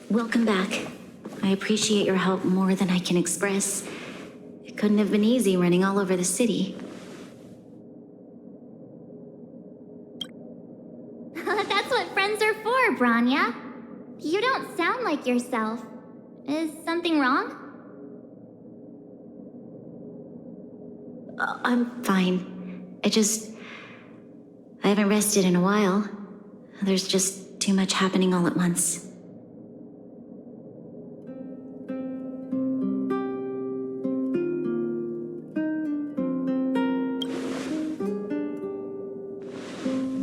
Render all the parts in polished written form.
Welcome back. I appreciate your help more than I can express. It couldn't have been easy running all over the city. That's what friends are for, Branya. You don't sound like yourself. Is something wrong? I'm fine. I haven't rested in a while. There's just too much happening all at once.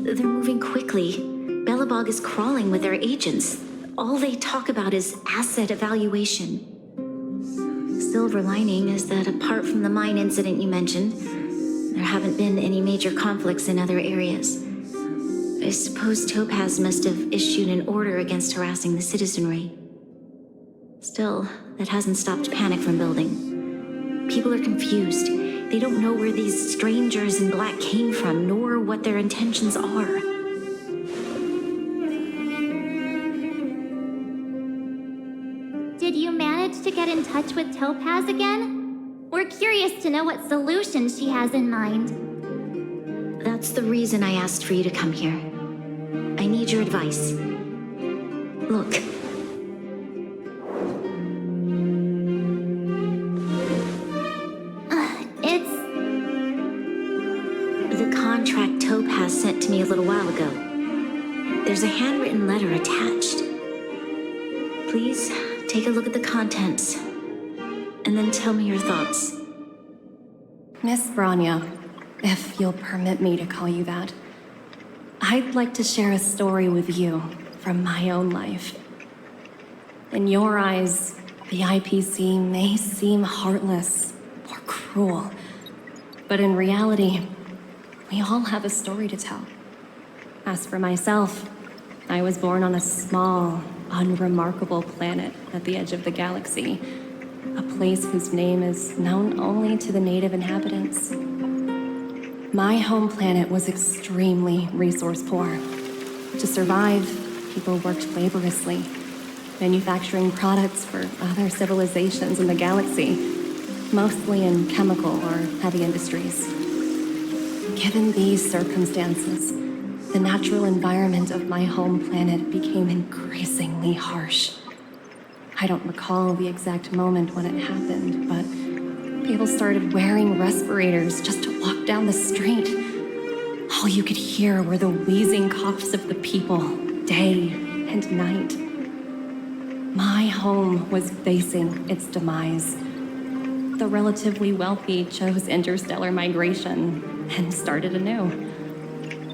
They're moving quickly. Belobog is crawling with their agents. All they talk about is asset evaluation. Silver lining is that apart from the mine incident you mentioned, there haven't been any major conflicts in other areas. I suppose Topaz must have issued an order against harassing the citizenry. Still, that hasn't stopped panic from building. People are confused. They don't know where these strangers in black came from, nor what their intentions are. Did you manage to get in touch with Topaz again? We're curious to know what solutions she has in mind. That's the reason I asked for you to come here. I need your advice. Look. The contract Topaz sent to me a little while ago. There's a handwritten letter attached. Please, take a look at the contents, and then tell me your thoughts. Miss Branya, if you'll permit me to call you that, I'd like to share a story with you from my own life. In your eyes, the IPC may seem heartless or cruel, but in reality, we all have a story to tell. As for myself, I was born on a small, unremarkable planet at the edge of the galaxy, a place whose name is known only to the native inhabitants. My home planet was extremely resource poor. To survive, people worked laboriously, manufacturing products for other civilizations in the galaxy, mostly in chemical or heavy industries. Given these circumstances, the natural environment of my home planet became increasingly harsh. I don't recall the exact moment when it happened, but people started wearing respirators just to walk down the street. All you could hear were the wheezing coughs of the people, day and night. My home was facing its demise. The relatively wealthy chose interstellar migration and started anew.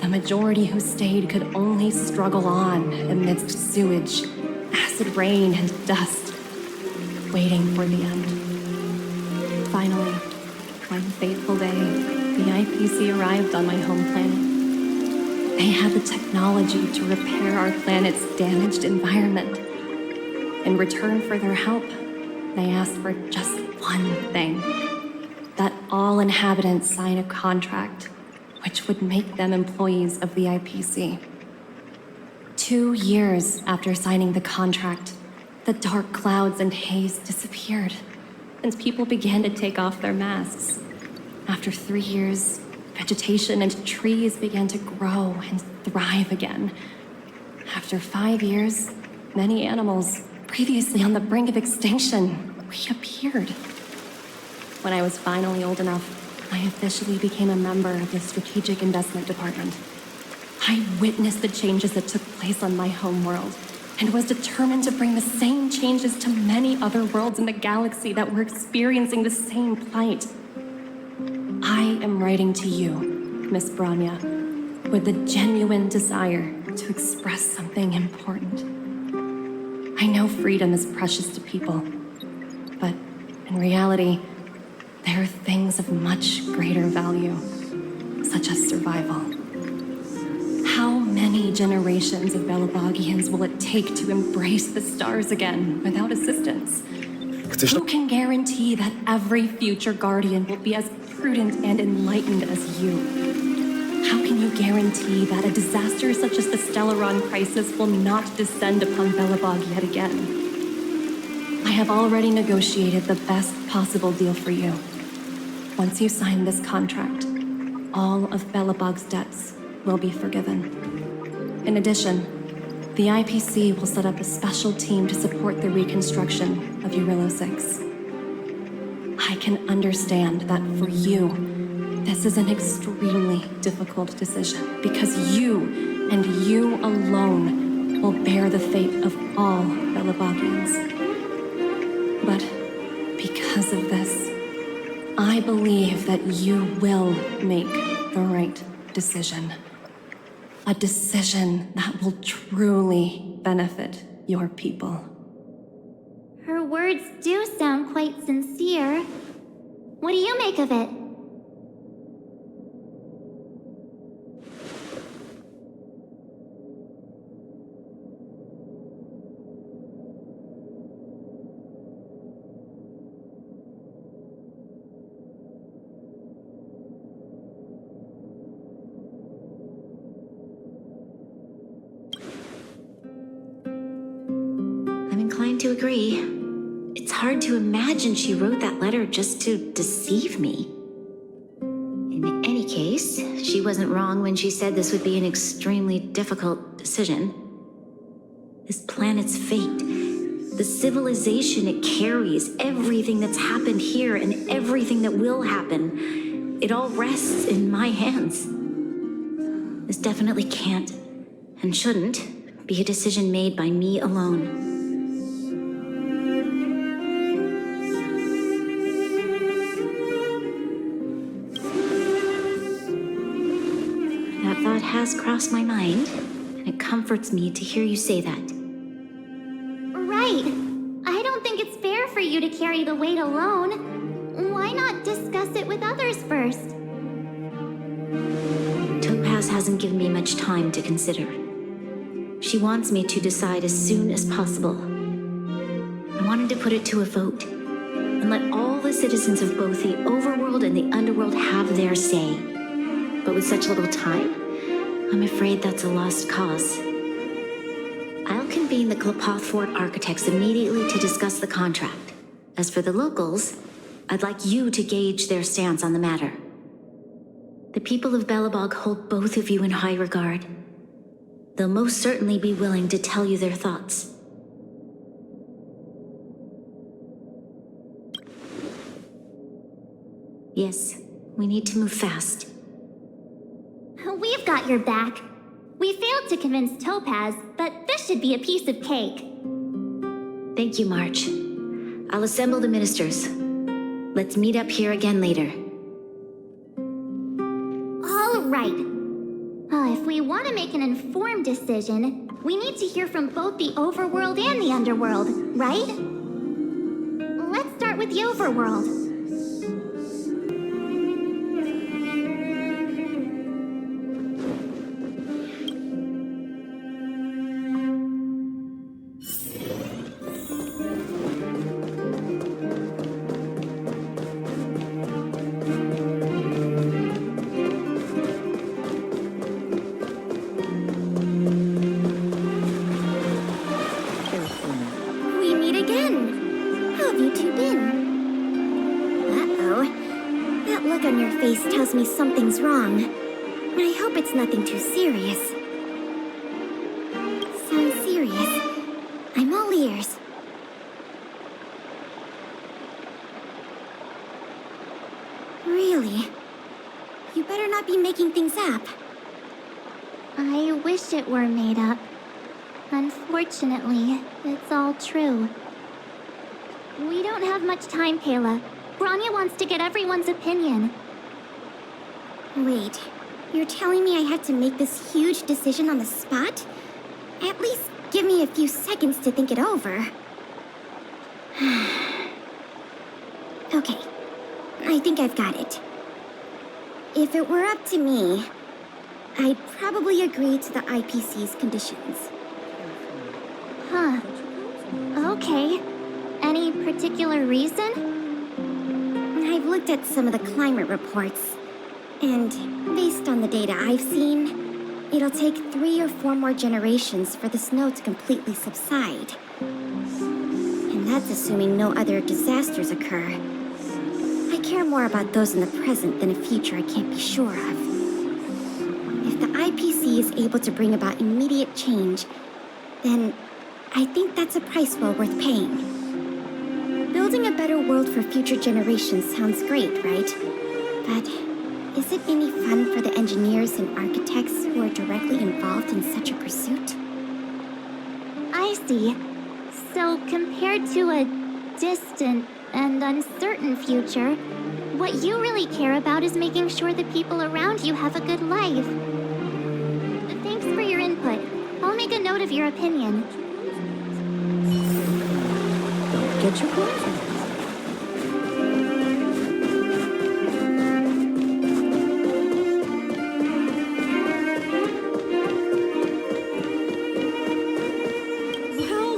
The majority who stayed could only struggle on amidst sewage, acid rain, and dust, waiting for the end. Finally, one fateful day, the IPC arrived on my home planet. They had the technology to repair our planet's damaged environment. In return for their help, they asked for just one thing: that all inhabitants sign a contract which would make them employees of the IPC. 2 years after signing the contract, the dark clouds and haze disappeared, and people began to take off their masks. After 3 years, vegetation and trees began to grow and thrive again. After 5 years, many animals, previously on the brink of extinction, reappeared. When I was finally old enough, I officially became a member of the Strategic Investment Department. I witnessed the changes that took place on my home world and was determined to bring the same changes to many other worlds in the galaxy that were experiencing the same plight. I am writing to you, Miss Branya, with the genuine desire to express something important. I know freedom is precious to people, but in reality, there are things of much greater value, such as survival. How many generations of Belobogians will it take to embrace the stars again without assistance? Who can guarantee that every future guardian will be as prudent and enlightened as you? how can you guarantee that a disaster such as the Stellaron crisis will not descend upon Belobog yet again? I have already negotiated the best possible deal for you. Once you sign this contract, all of Belobog's debts will be forgiven. In addition, the IPC will set up a special team to support the reconstruction of Urilla 6. I can understand that for you, this is an extremely difficult decision because you and you alone will bear the fate of all Belobogians. But because of this, I believe that you will make the right decision. A decision that will truly benefit your people. Her words do sound quite sincere. What do you make of it? I'm inclined to agree. It's hard to imagine she wrote that letter just to deceive me. In any case, she wasn't wrong when she said this would be an extremely difficult decision. This planet's fate, the civilization it carries, everything that's happened here and everything that will happen, it all rests in my hands. This definitely can't and shouldn't be a decision made by me alone. That thought has crossed my mind, and it comforts me to hear you say that. Right. I don't think it's fair for you to carry the weight alone. Why not discuss it with others first? Topaz hasn't given me much time to consider. She wants me to decide as soon as possible. I wanted to put it to a vote, and let all the citizens of both the overworld and the underworld have their say. But with such little time, I'm afraid that's a lost cause. I'll convene the Klapoth Fort architects immediately to discuss the contract. As for the locals, I'd like you to gauge their stance on the matter. The people of Belobog hold both of you in high regard. They'll most certainly be willing to tell you their thoughts. Yes, we need to move fast. We've got your back. We failed to convince Topaz, but this should be a piece of cake. Thank you, March. I'll assemble the ministers. Let's meet up here again later. All right. If we want to make an informed decision, we need to hear from both the overworld and the underworld, right? Let's start with the overworld. Tells me something's wrong. I hope it's nothing too serious. Sounds serious. I'm all ears. Really? You better not be making things up. I wish it were made up. Unfortunately, it's all true. We don't have much time, Kayla. Branya wants to get everyone's opinion. Wait, you're telling me I had to make this huge decision on the spot? At least give me a few seconds to think it over. Okay, I think I've got it. If it were up to me, I'd probably agree to the IPC's conditions. Huh. Okay. Any particular reason? I've looked at some of the climate reports. And based on the data I've seen, it'll take 3 or 4 more generations for the snow to completely subside. And that's assuming no other disasters occur. I care more about those in the present than a future I can't be sure of. If the IPC is able to bring about immediate change, then I think that's a price well worth paying. Building a better world for future generations sounds great, right? But is it any fun for the engineers and architects who are directly involved in such a pursuit? I see. So, compared to a distant and uncertain future, what you really care about is making sure the people around you have a good life. Thanks for your input. I'll make a note of your opinion. Get your point.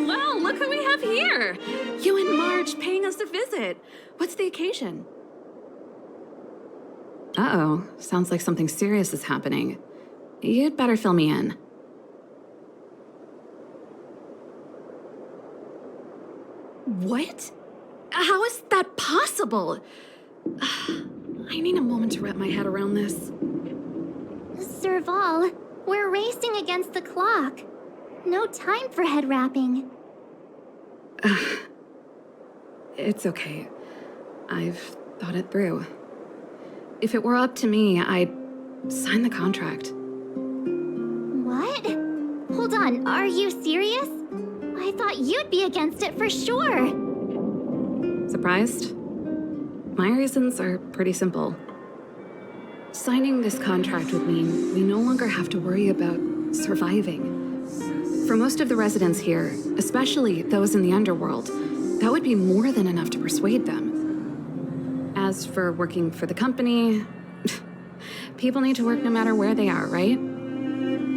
Well, look who we have here! You and Marge paying us a visit. What's the occasion? Uh-oh, sounds like something serious is happening. You'd better fill me in. What? How is that possible? I need a moment to wrap my head around this. Serval, we're racing against the clock. No time for head wrapping. It's okay. I've thought it through. If it were up to me, I'd sign the contract. What? Hold on, are you serious? I thought you'd be against it for sure. Surprised? My reasons are pretty simple. Signing this contract would mean we no longer have to worry about surviving. For most of the residents here, especially those in the underworld, that would be more than enough to persuade them. As for working for the company, people need to work no matter where they are, right?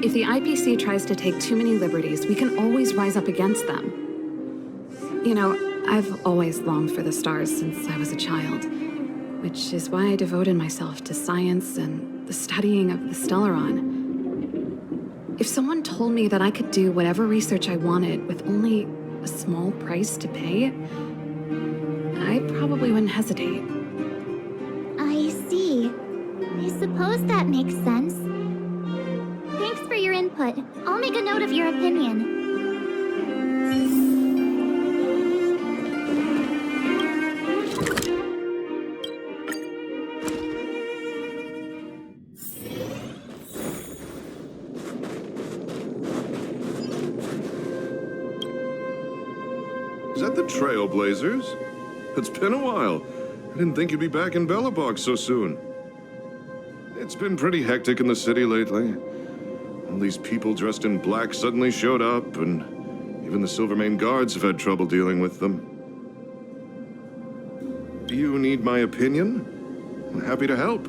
If the IPC tries to take too many liberties, we can always rise up against them. You know, I've always longed for the stars since I was a child, which is why I devoted myself to science and the studying of the Stellaron. If someone told me that I could do whatever research I wanted with only a small price to pay, I probably wouldn't hesitate. I see. I suppose that makes sense. Thanks for your input. I'll make a note of your opinion. Is that the Trailblazers? It's been a while. I didn't think you'd be back in Belobog so soon. It's been pretty hectic in the city lately. All these people dressed in black suddenly showed up, and even the Silvermane guards have had trouble dealing with them. Do you need my opinion? I'm happy to help.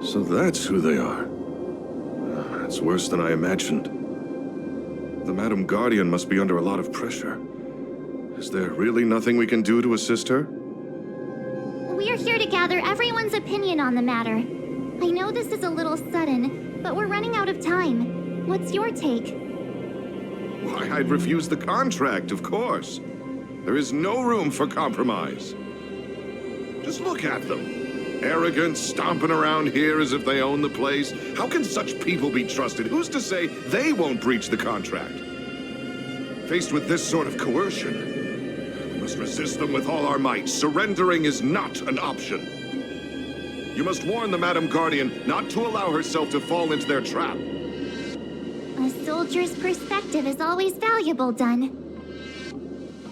So that's who they are. It's worse than I imagined. The Madam Guardian must be under a lot of pressure. Is there really nothing we can do to assist her? We're here to gather everyone's opinion on the matter. I know this is a little sudden, but we're running out of time. What's your take? Why, I'd refuse the contract, of course. There is no room for compromise. Just look at them. Arrogant, stomping around here as if they own the place. How can such people be trusted? Who's to say they won't breach the contract? Faced with this sort of coercion, we must resist them with all our might. Surrendering is not an option. You must warn the Madam Guardian not to allow herself to fall into their trap. A soldier's perspective is always valuable, Dunn.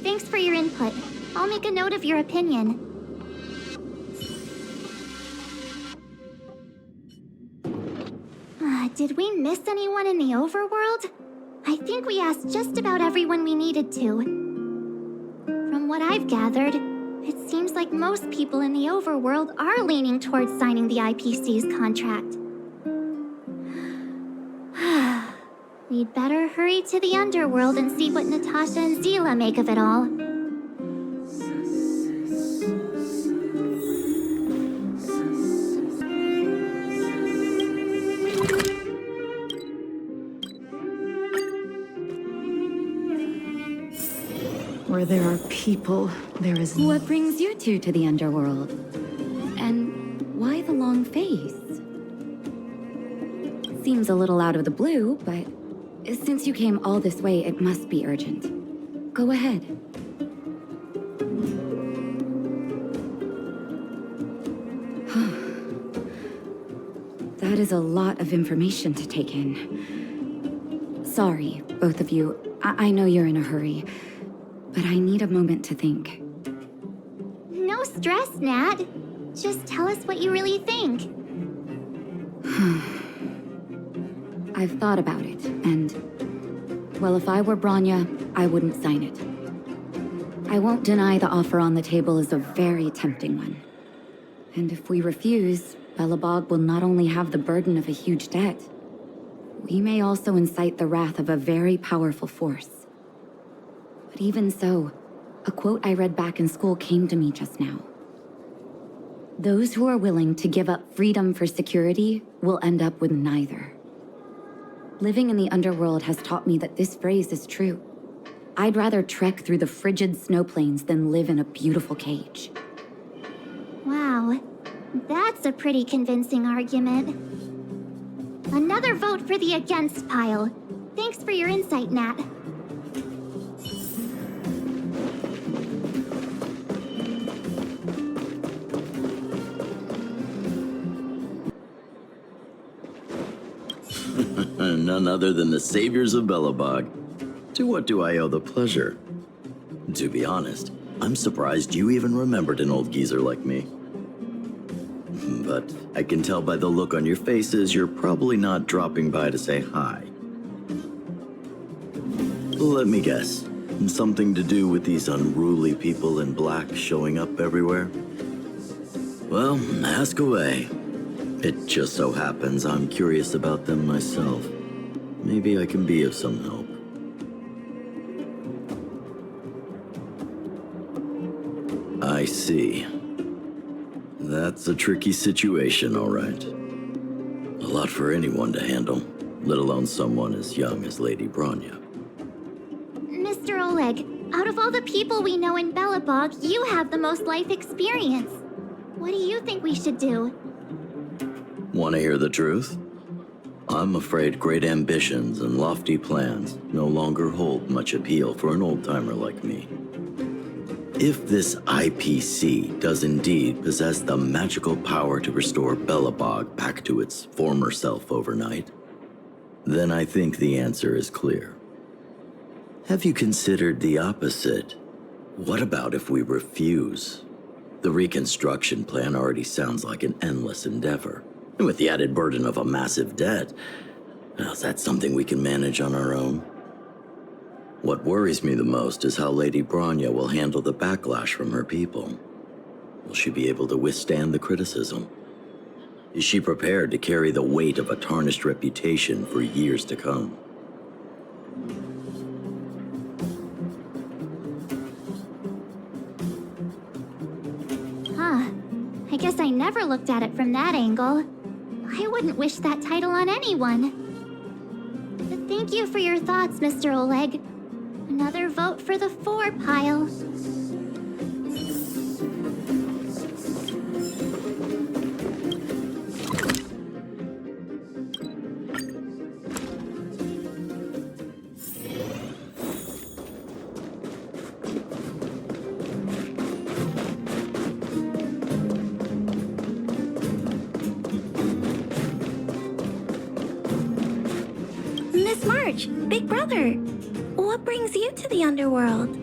Thanks for your input. I'll make a note of your opinion. Did we miss anyone in the overworld? I think we asked just about everyone we needed to. From what I've gathered, it seems like most people in the overworld are leaning towards signing the IPC's contract. We'd better hurry to the underworld and see what Natasha and Zila make of it all. where there are people, there is What brings you two to the underworld? And why the long face? Seems a little out of the blue, but since you came all this way, it must be urgent. Go ahead. That is a lot of information to take in. Sorry, both of you. I know you're in a hurry, but I need a moment to think. No stress, Nat. Just tell us what you really think. I've thought about it, and... well, if I were Bronya, I wouldn't sign it. I won't deny the offer on the table is a very tempting one. And if we refuse, Belobog will not only have the burden of a huge debt, we may also incite the wrath of a very powerful force. But even so, a quote I read back in school came to me just now. Those who are willing to give up freedom for security will end up with neither. Living in the underworld has taught me that this phrase is true. I'd rather trek through the frigid snow plains than live in a beautiful cage. Wow, that's a pretty convincing argument. Another vote for the against pile. Thanks for your insight, Nat. None other than the saviors of Belobog. To what do I owe the pleasure? To be honest, I'm surprised you even remembered an old geezer like me. But I can tell by the look on your faces you're probably not dropping by to say hi. Let me guess. Something to do with these unruly people in black showing up everywhere? Well, ask away. It just so happens I'm curious about them myself. Maybe I can be of some help. I see. That's a tricky situation, all right. A lot for anyone to handle, let alone someone as young as Lady Bronya. Mr. Oleg, out of all the people we know in Belobog, you have the most life experience. What do you think we should do? Want to hear the truth? I'm afraid great ambitions and lofty plans no longer hold much appeal for an old-timer like me. If this IPC does indeed possess the magical power to restore Belobog back to its former self overnight, then I think the answer is clear. Have you considered the opposite? What about if we refuse? The reconstruction plan already sounds like an endless endeavor. And with the added burden of a massive debt, well, is that something we can manage on our own? What worries me the most is how Lady Bronya will handle the backlash from her people. Will she be able to withstand the criticism? Is she prepared to carry the weight of a tarnished reputation for years to come? Huh. I guess I never looked at it from that angle. I wouldn't wish that title on anyone. But thank you for your thoughts, Mr. Oleg. Another vote for the 4 pile. Miss March, Big Brother, what brings you to the underworld?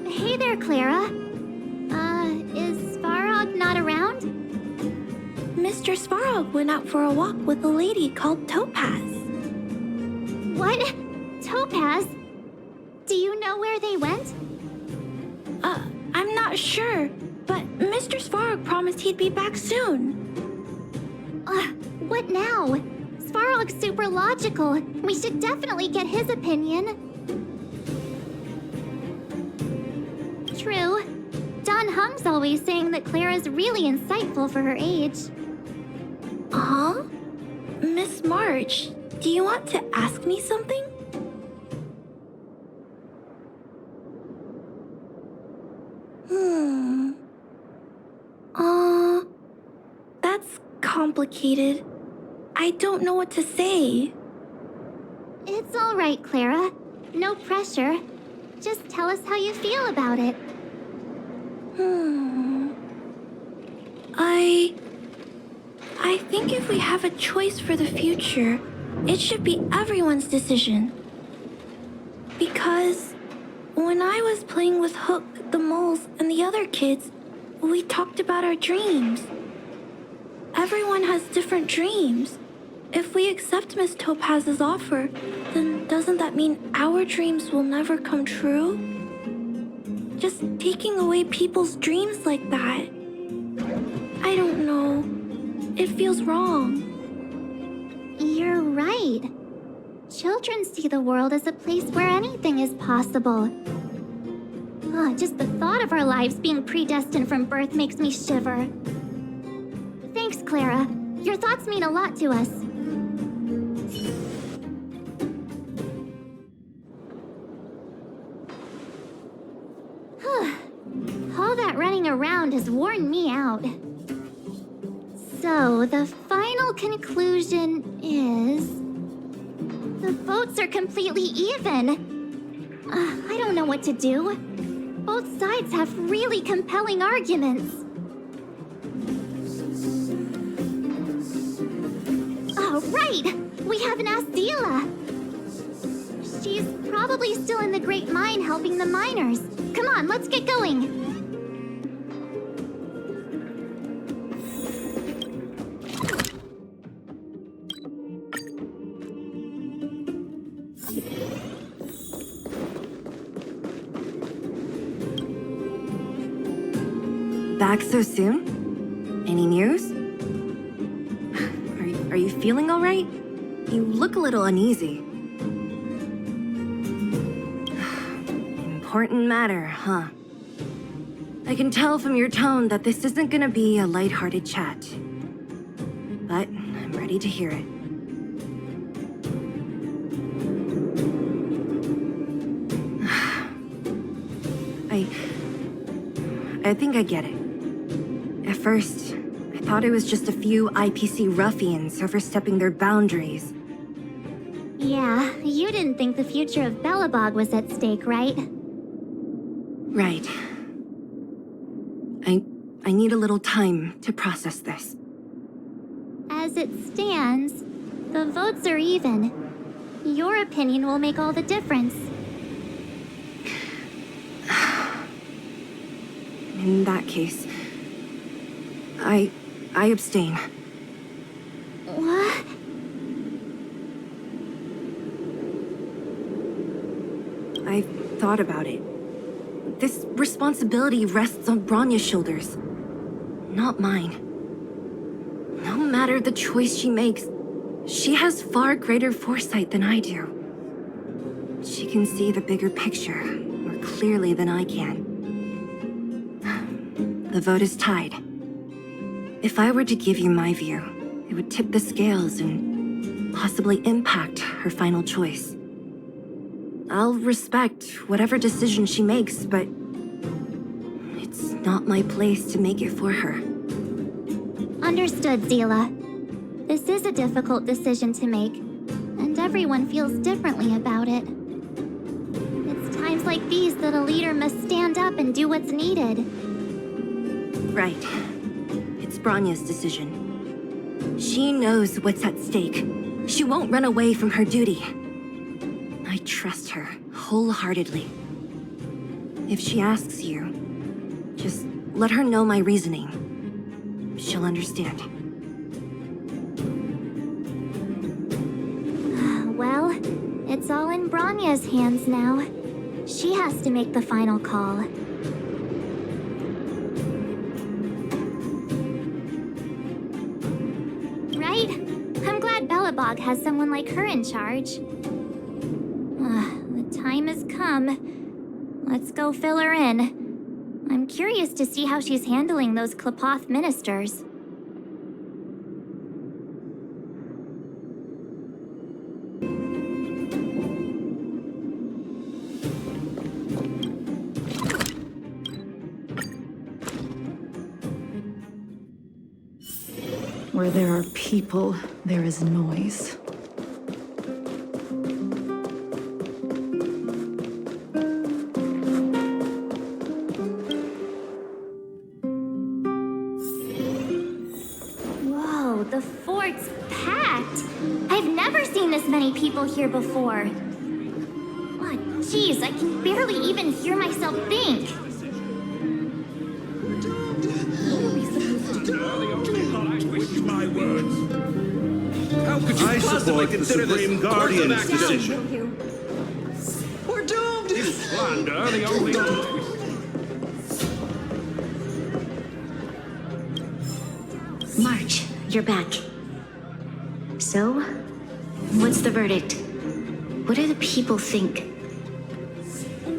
Hey there, Clara. Is Svarog not around? Mr. Svarog went out for a walk with a lady called Topaz. What? Topaz? Do you know where they went? I'm not sure, but Mr. Svarog promised he'd be back soon. What now? Svarog's super logical. We should definitely get his opinion. True. Don Hung's always saying that Clara's really insightful for her age. Huh? Miss March, do you want to ask me something? complicated. I don't know what to say. It's all right, Clara. No pressure. Just tell us how you feel about it. I think if we have a choice for the future, it should be everyone's decision. Because when I was playing with Hook, the moles, and the other kids, we talked about our dreams. Everyone has different dreams. If we accept Miss Topaz's offer, then doesn't that mean our dreams will never come true? Just taking away people's dreams like that. I don't know. It feels wrong. You're right. Children see the world as a place where anything is possible. Just the thought of our lives being predestined from birth makes me shiver. Thanks, Clara. Your thoughts mean a lot to us. All that running around has worn me out. So, the final conclusion is... the votes are completely even. I don't know what to do. Both sides have really compelling arguments. Oh, right! We haven't asked Zila. She's probably still in the Great Mine helping the miners. Come on, let's get going. Back so soon? Any news? Are you feeling all right? You look a little uneasy. Important matter, huh? I can tell from your tone that this isn't gonna be a lighthearted chat. But I'm ready to hear it. I think I get it. At first, I thought it was just a few IPC ruffians overstepping their boundaries. Yeah, you didn't think the future of Belobog was at stake, right? Right. I need a little time to process this. As it stands, the votes are even. Your opinion will make all the difference. In that case, I abstain. What? I've thought about it. This responsibility rests on Bronya's shoulders, not mine. No matter the choice she makes, she has far greater foresight than I do. She can see the bigger picture more clearly than I can. The vote is tied. If I were to give you my view, it would tip the scales and possibly impact her final choice. I'll respect whatever decision she makes, but it's not my place to make it for her. Understood, Zila. This is a difficult decision to make, and everyone feels differently about it. It's times like these that a leader must stand up and do what's needed. Right. It's Bronya's decision. She knows what's at stake. She won't run away from her duty. I trust her wholeheartedly. If she asks you, just let her know my reasoning. She'll understand. Well, it's all in Bronya's hands now. She has to make the final call. Right? I'm glad Belobog has someone like her in charge. The time has come. Let's go fill her in. I'm curious to see how she's handling those Klapoth ministers. Where there are people, there is noise. Whoa, the fort's packed. I've never seen this many people here before. Oh, jeez, I can barely even hear myself think. My words. How could you possibly consider the Supreme Guardian's decision? We're doomed! You slander the only... March, you're back. So, what's the verdict? What do the people think?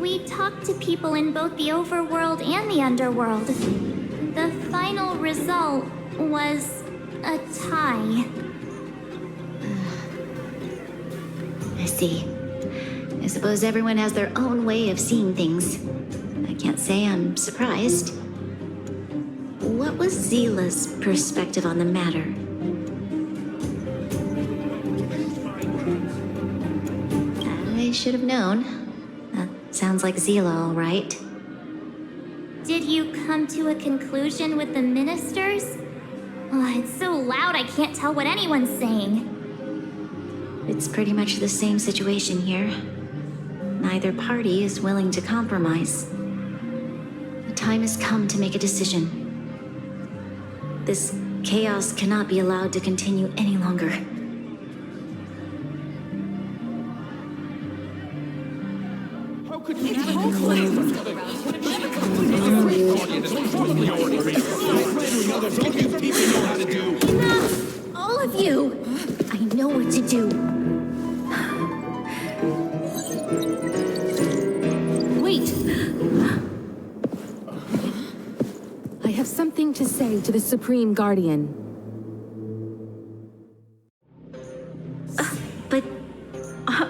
We talked to people in both the overworld and the underworld. The final result was a tie. I see. I suppose everyone has their own way of seeing things. I can't say I'm surprised. What was Zila's perspective on the matter? I should have known. That sounds like Zila, all right. Did you come to a conclusion with the ministers? Oh, it's so loud I can't tell what anyone's saying. It's pretty much the same situation here. Neither party is willing to compromise. The time has come to make a decision. This chaos cannot be allowed to continue any longer. How could you Enough! All of you! I know what to do. Wait! I have something to say to the Supreme Guardian. But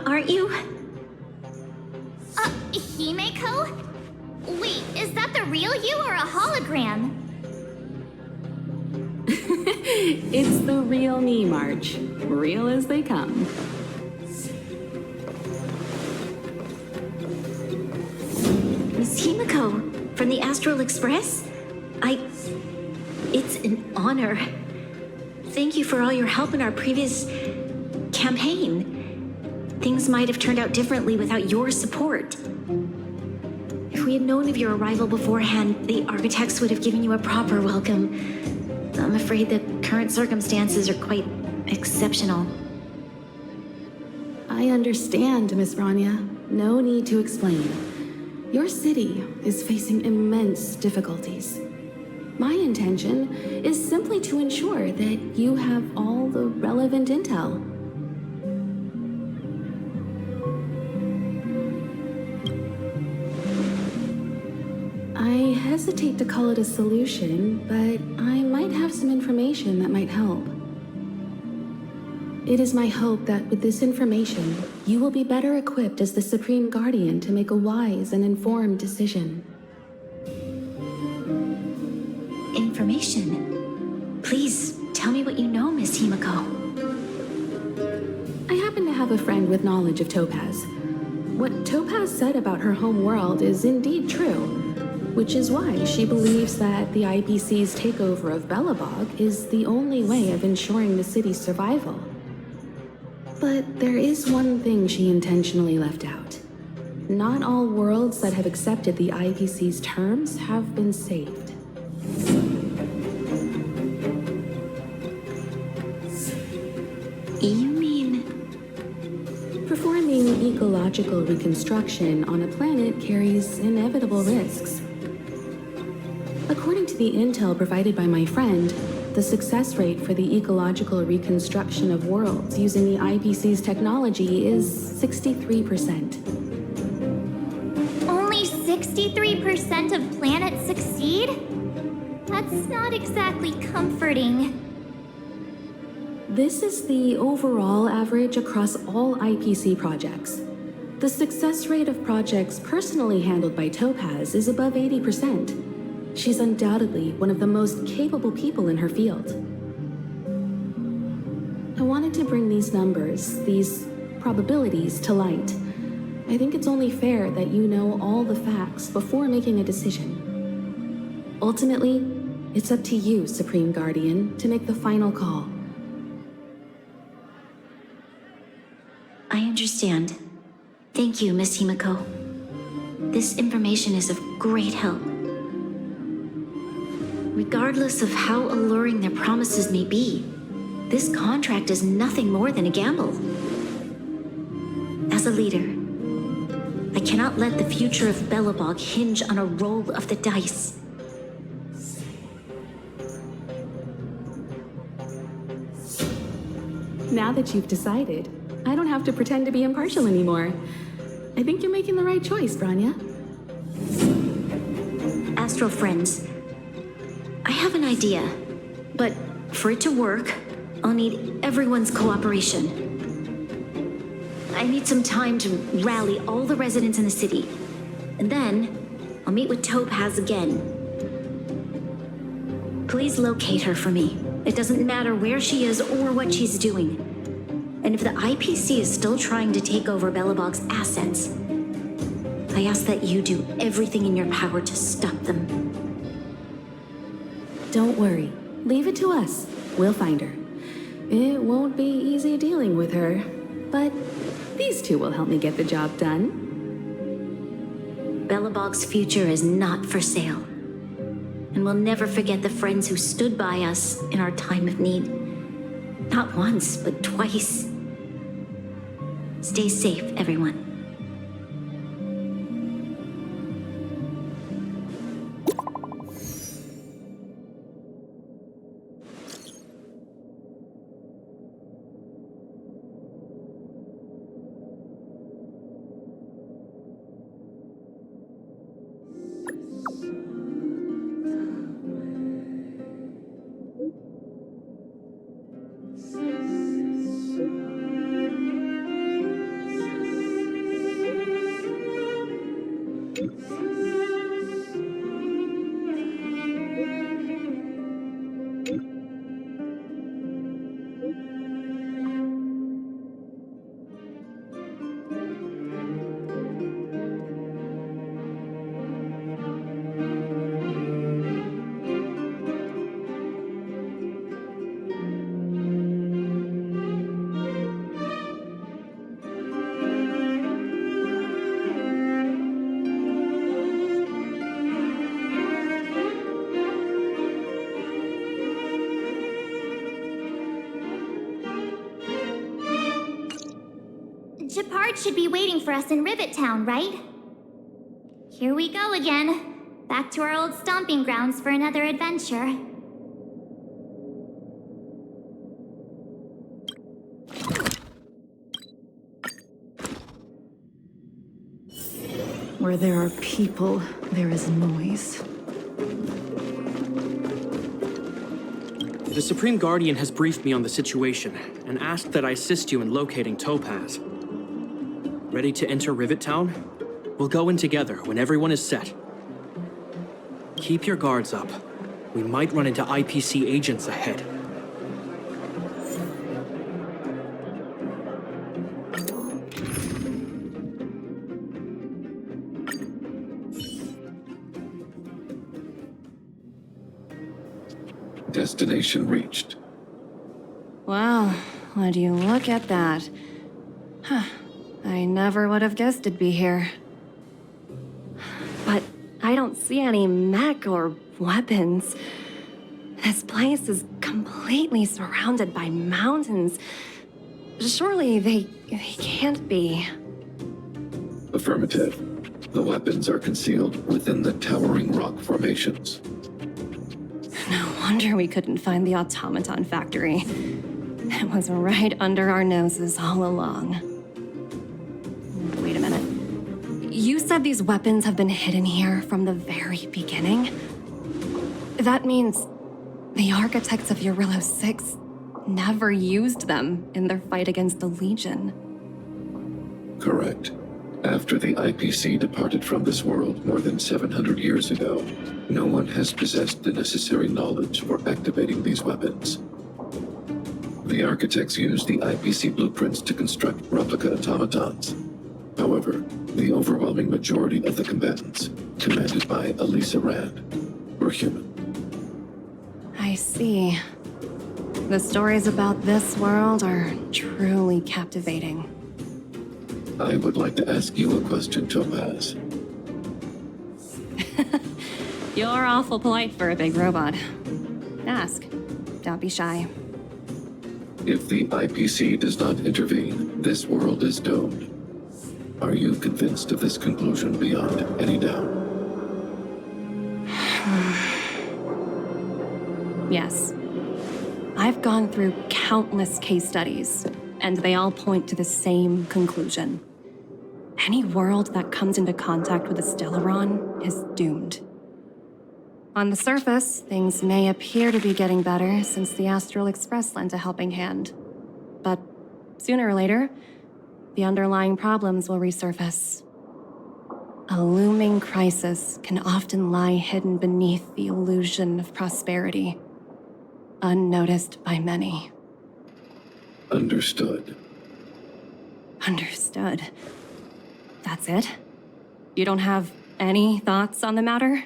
aren't you? Himeko? Wait, is that the real you or a hologram? It's the real me, March. Real as they come. Miss Himeko, from the Astral Express? It's an honor. Thank you for all your help in our previous campaign. Things might have turned out differently without your support. If we had known of your arrival beforehand, the architects would have given you a proper welcome. I'm afraid the current circumstances are quite exceptional. I understand, Miss Rania. No need to explain. Your city is facing immense difficulties. My intention is simply to ensure that you have all the relevant intel. I hesitate to call it a solution, but I might have some information that might help. It is my hope that with this information, you will be better equipped as the Supreme Guardian to make a wise and informed decision. Information? Please, tell me what you know, Miss Himeko. I happen to have a friend with knowledge of Topaz. What Topaz said about her home world is indeed true, which is why she believes that the IPC's takeover of Belobog is the only way of ensuring the city's survival. But there is one thing she intentionally left out. Not all worlds that have accepted the IPC's terms have been saved. You mean... Performing ecological reconstruction on a planet carries inevitable risks. According to the intel provided by my friend, the success rate for the ecological reconstruction of worlds using the IPC's technology is 63%. Only 63% of planets succeed? That's not exactly comforting. This is the overall average across all IPC projects. The success rate of projects personally handled by Topaz is above 80%. She's undoubtedly one of the most capable people in her field. wanted to bring these numbers, these probabilities, to light. I think it's only fair that you know all the facts before making a decision. Ultimately, it's up to you, Supreme Guardian, to make the final call. I understand. Thank you, Miss Himiko. This information is of great help. Regardless of how alluring their promises may be, this contract is nothing more than a gamble. As a leader, I cannot let the future of Belobog hinge on a roll of the dice. Now that you've decided, I don't have to pretend to be impartial anymore. I think you're making the right choice, Branya. Astral friends, I have an idea, but for it to work, I'll need everyone's cooperation. I need some time to rally all the residents in the city, and then I'll meet with Topaz again. Please locate her for me. It doesn't matter where she is or what she's doing. And if the IPC is still trying to take over Belobog's assets, I ask that you do everything in your power to stop them. Don't worry. Leave it to us. We'll find her. It won't be easy dealing with her, but these two will help me get the job done. Belobog's future is not for sale. And we'll never forget the friends who stood by us in our time of need. Not once, but twice. Stay safe, everyone. Shepard should be waiting for us in Rivet Town, right? Here we go again. Back to our old stomping grounds for another adventure. Where there are people, there is noise. The Supreme Guardian has briefed me on the situation and asked that I assist you in locating Topaz. Ready to enter Rivet Town? We'll go in together when everyone is set. Keep your guards up. We might run into IPC agents ahead. Destination reached. Wow, would you look at that? Huh. I never would have guessed it'd be here. But I don't see any mech or weapons. This place is completely surrounded by mountains. Surely they can't be. Affirmative. The weapons are concealed within the towering rock formations. No wonder we couldn't find the automaton factory. It was right under our noses all along. Wait a minute. You said these weapons have been hidden here from the very beginning? That means the architects of Eurillo 6 never used them in their fight against the Legion. Correct. After the IPC departed from this world more than 700 years ago, no one has possessed the necessary knowledge for activating these weapons. The architects used the IPC blueprints to construct replica automatons. However, the overwhelming majority of the combatants, commanded by Elisa Rand, were human. I see. The stories about this world are truly captivating. I would like to ask you a question, Topaz. You're awful polite for a big robot. Ask. Don't be shy. If the IPC does not intervene, this world is doomed. Are you convinced of this conclusion beyond any doubt? Yes. I've gone through countless case studies, and they all point to the same conclusion. Any world that comes into contact with a Stellaron is doomed. On the surface, things may appear to be getting better since the Astral Express lent a helping hand. But sooner or later, the underlying problems will resurface. A looming crisis can often lie hidden beneath the illusion of prosperity, unnoticed by many. Understood. Understood. That's it? You don't have any thoughts on the matter?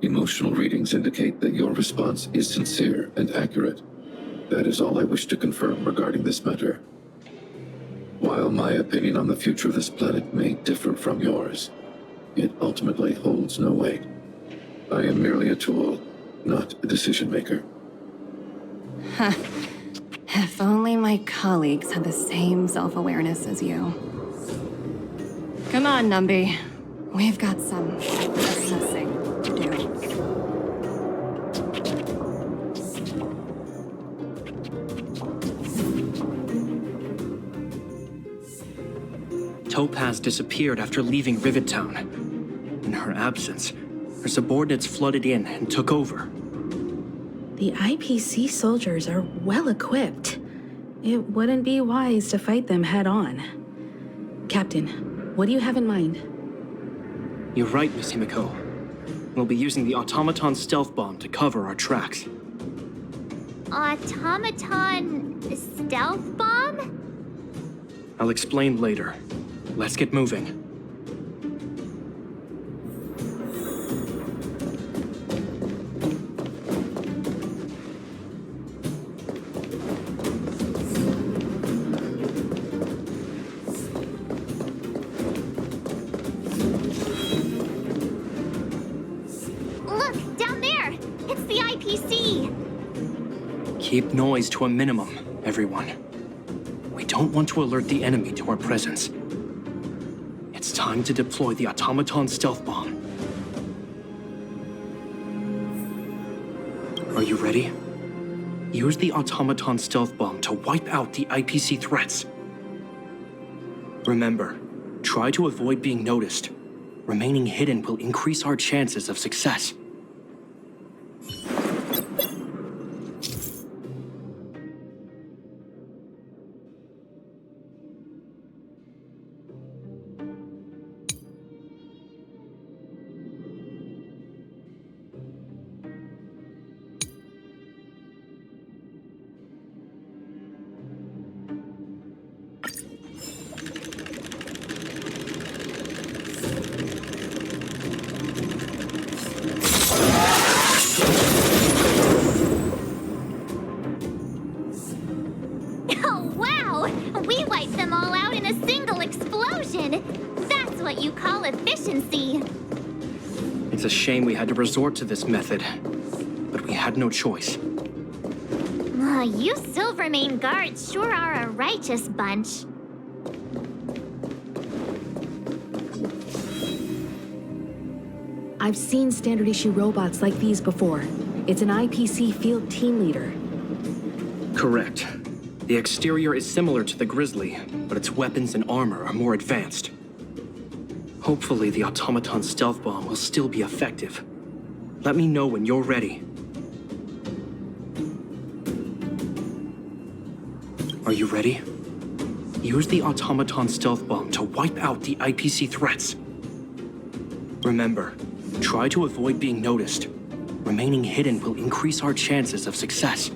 Emotional readings indicate that your response is sincere and accurate. That is all I wish to confirm regarding this matter. While my opinion on the future of this planet may differ from yours, it ultimately holds no weight. I am merely a tool, not a decision maker. Huh. If only my colleagues had the same self-awareness as you. Come on, Numby. We've got some assessing to do. Topaz disappeared after leaving Rivet Town. In her absence, her subordinates flooded in and took over. The IPC soldiers are well equipped. It wouldn't be wise to fight them head on. Captain, what do you have in mind? You're right, Miss Himiko. We'll be using the automaton stealth bomb to cover our tracks. Automaton stealth bomb? I'll explain later. Let's get moving. Look, down there! It's the IPC! Keep noise to a minimum, everyone. We don't want to alert the enemy to our presence. It's time to deploy the automaton stealth bomb. Are you ready? Use the automaton stealth bomb to wipe out the IPC threats. Remember, try to avoid being noticed. Remaining hidden will increase our chances of success. Oh, wow! We wiped them all out in a single explosion! That's what you call efficiency! It's a shame we had to resort to this method, but we had no choice. You Silvermane guards sure are a righteous bunch. I've seen standard issue robots like these before. It's an IPC field team leader. Correct. The exterior is similar to the Grizzly, but its weapons and armor are more advanced. Hopefully, the automaton stealth bomb will still be effective. Let me know when you're ready. Are you ready? Use the automaton stealth bomb to wipe out the IPC threats. Remember, try to avoid being noticed. Remaining hidden will increase our chances of success.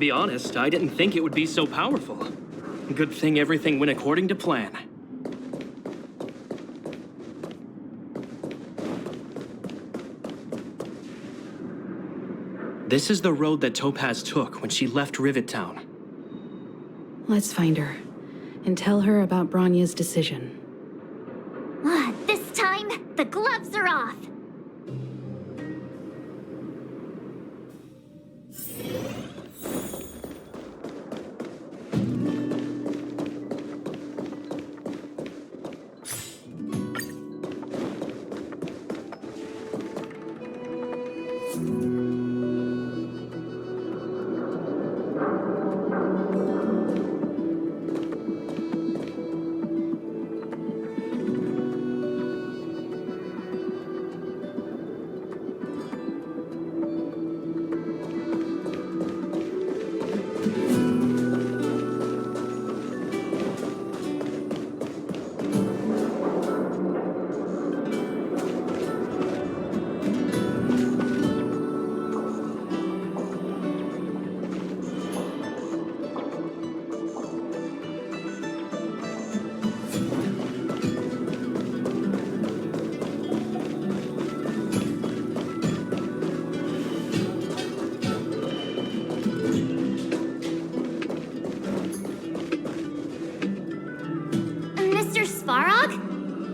be honest, I didn't think it would be so powerful. Good thing everything went according to plan. This is the road that Topaz took when she left Rivet Town. Let's find her and tell her about Bronya's decision. This time, the gloves are off.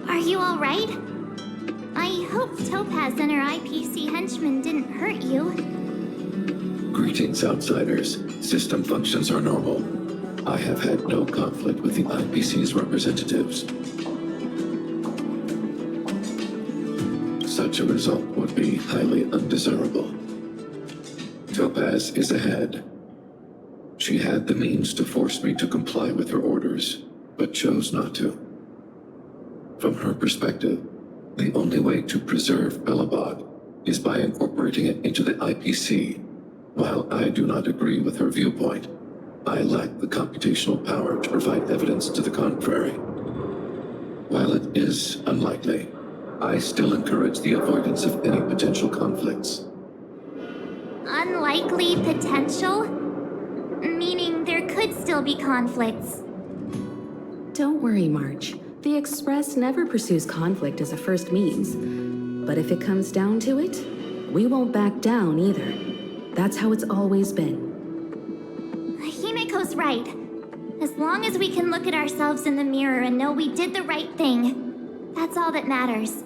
Are you all right? I hope Topaz and her IPC henchmen didn't hurt you. Greetings, outsiders. System functions are normal. I have had no conflict with the IPC's representatives. Such a result would be highly undesirable. Topaz is ahead. She had the means to force me to comply with her orders, but chose not to. From her perspective, the only way to preserve Belobog is by incorporating it into the IPC. While I do not agree with her viewpoint, I lack the computational power to provide evidence to the contrary. While it is unlikely, I still encourage the avoidance of any potential conflicts. Unlikely potential? Meaning there could still be conflicts. Don't worry, March. The Express never pursues conflict as a first means. But if it comes down to it, we won't back down either. That's how it's always been. Himiko's right. As long as we can look at ourselves in the mirror and know we did the right thing, that's all that matters.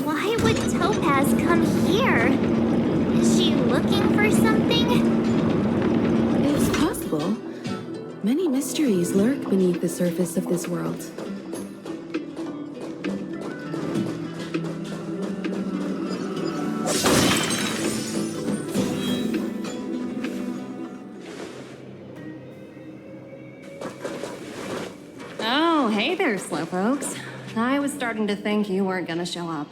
Why would Topaz come here? Is she looking for something? It's possible. Many mysteries lurk beneath the surface of this world. Oh, hey there, slowpokes. I was starting to think you weren't gonna show up.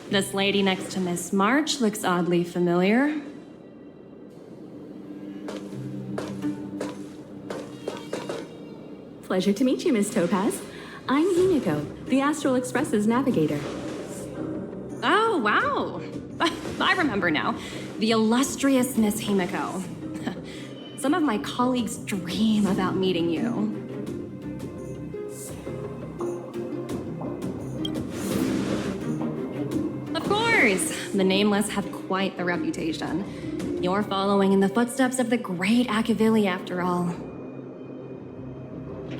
This lady next to Miss March looks oddly familiar. Pleasure to meet you, Miss Topaz. I'm Himiko, the Astral Express's navigator. Oh, wow. I remember now. The illustrious Miss Himiko. Some of my colleagues dream about meeting you. Of course, the Nameless have quite the reputation. You're following in the footsteps of the great Akavili, after all.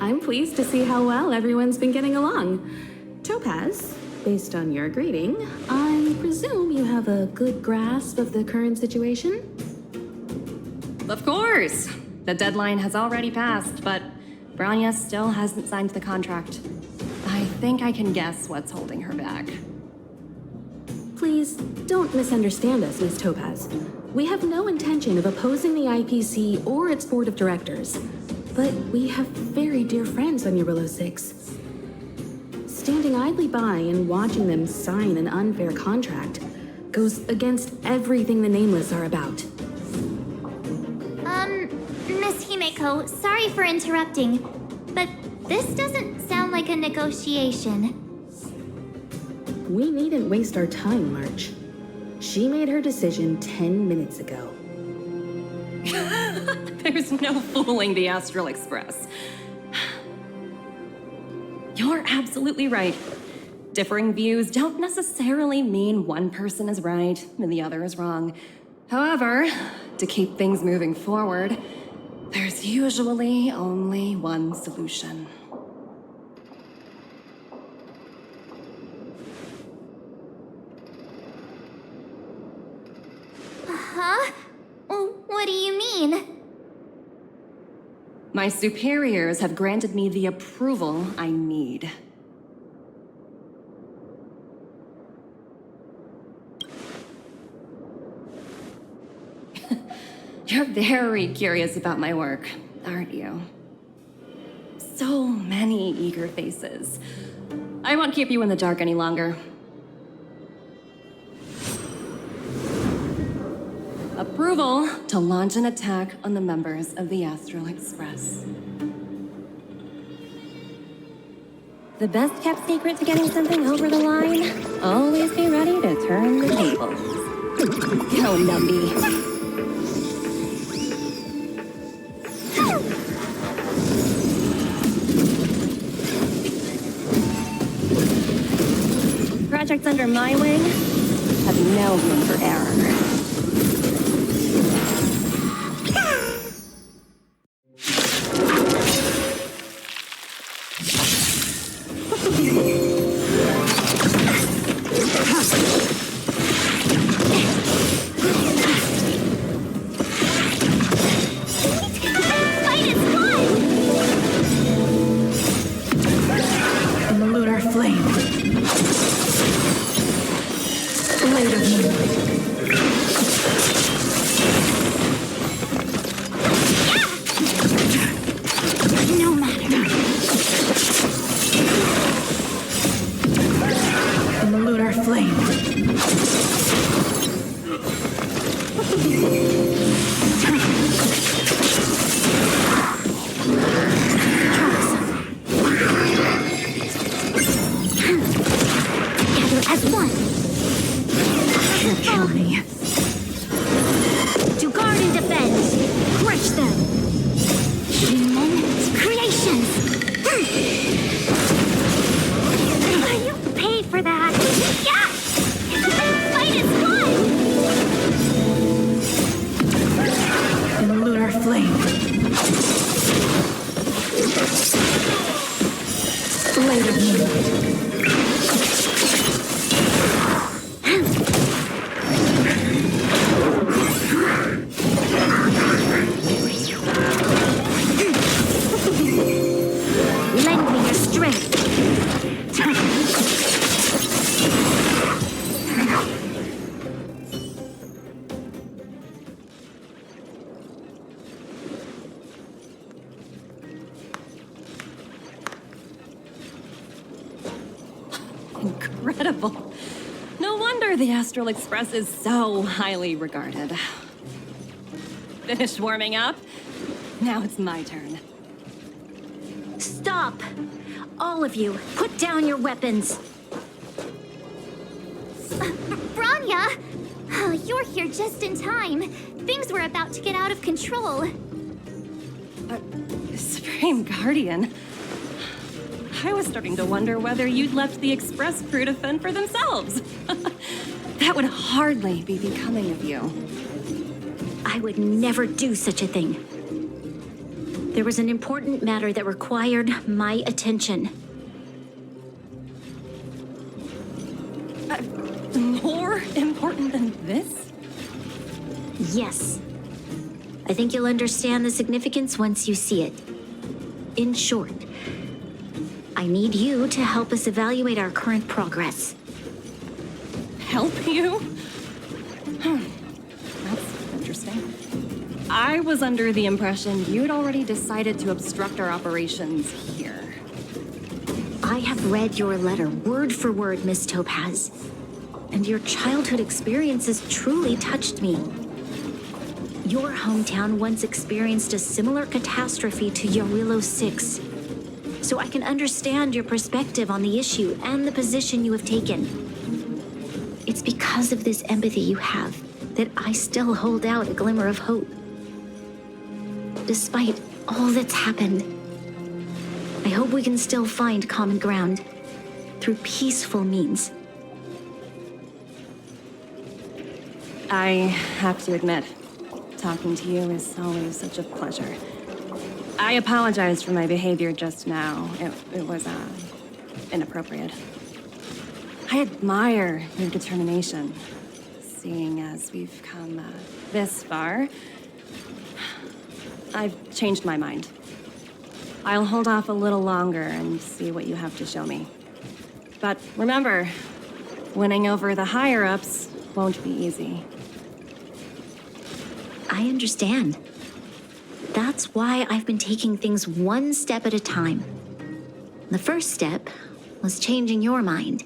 I'm pleased to see how well everyone's been getting along. Topaz, based on your greeting, I presume you have a good grasp of the current situation? Of course! The deadline has already passed, but Bronya still hasn't signed the contract. I think I can guess what's holding her back. Please, don't misunderstand us, Miss Topaz. We have no intention of opposing the IPC or its board of directors. but we have very dear friends on Eurillo 6. Standing idly by and watching them sign an unfair contract goes against everything the Nameless are about. Miss Himeko, sorry for interrupting, but this doesn't sound like a negotiation. We needn't waste our time, March. She made her decision 10 minutes ago. There's no fooling the Astral Express. You're absolutely right. Differing views don't necessarily mean one person is right and the other is wrong. However, to keep things moving forward, there's usually only one solution. Huh? What do you mean? My superiors have granted me the approval I need. You're very curious about my work, aren't you? So many eager faces. I won't keep you in the dark any longer. Approval to launch an attack on the members of the Astral Express. The best kept secret to getting something over the line? Always be ready to turn the tables. Go, Numby. Projects under my wing have no room for error. Incredible. No wonder the Astral Express is so highly regarded. Finished warming up? Now it's my turn. Stop! All of you, put down your weapons. Branya! Oh, you're here just in time. Things were about to get out of control. Supreme Guardian. I was starting to wonder whether you'd left the Express crew to fend for themselves. That would hardly be becoming of you. I would never do such a thing. There was an important matter that required my attention. More important than this? Yes. I think you'll understand the significance once you see it. In short, I need you to help us evaluate our current progress. Help you? That's interesting. I was under the impression you'd already decided to obstruct our operations here. I have read your letter word for word, Miss Topaz. And your childhood experiences truly touched me. Your hometown once experienced a similar catastrophe to Yarillo 6. So I can understand your perspective on the issue and the position you have taken. It's because of this empathy you have that I still hold out a glimmer of hope. Despite all that's happened, I hope we can still find common ground through peaceful means. I have to admit, talking to you is always such a pleasure. I apologize for my behavior just now. It was, inappropriate. I admire your determination, seeing as we've come, this far. I've changed my mind. I'll hold off a little longer and see what you have to show me. But remember, winning over the higher-ups won't be easy. I understand. That's why I've been taking things one step at a time. The first step was changing your mind.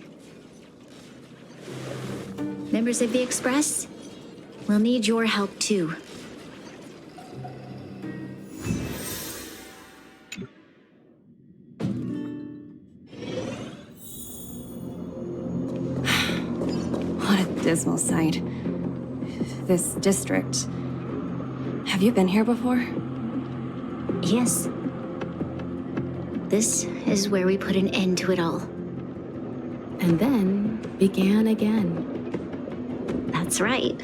Members of the Express, we'll need your help too. What a dismal sight. This district. Have you been here before? Yes. This is where we put an end to it all. And then began again. That's right.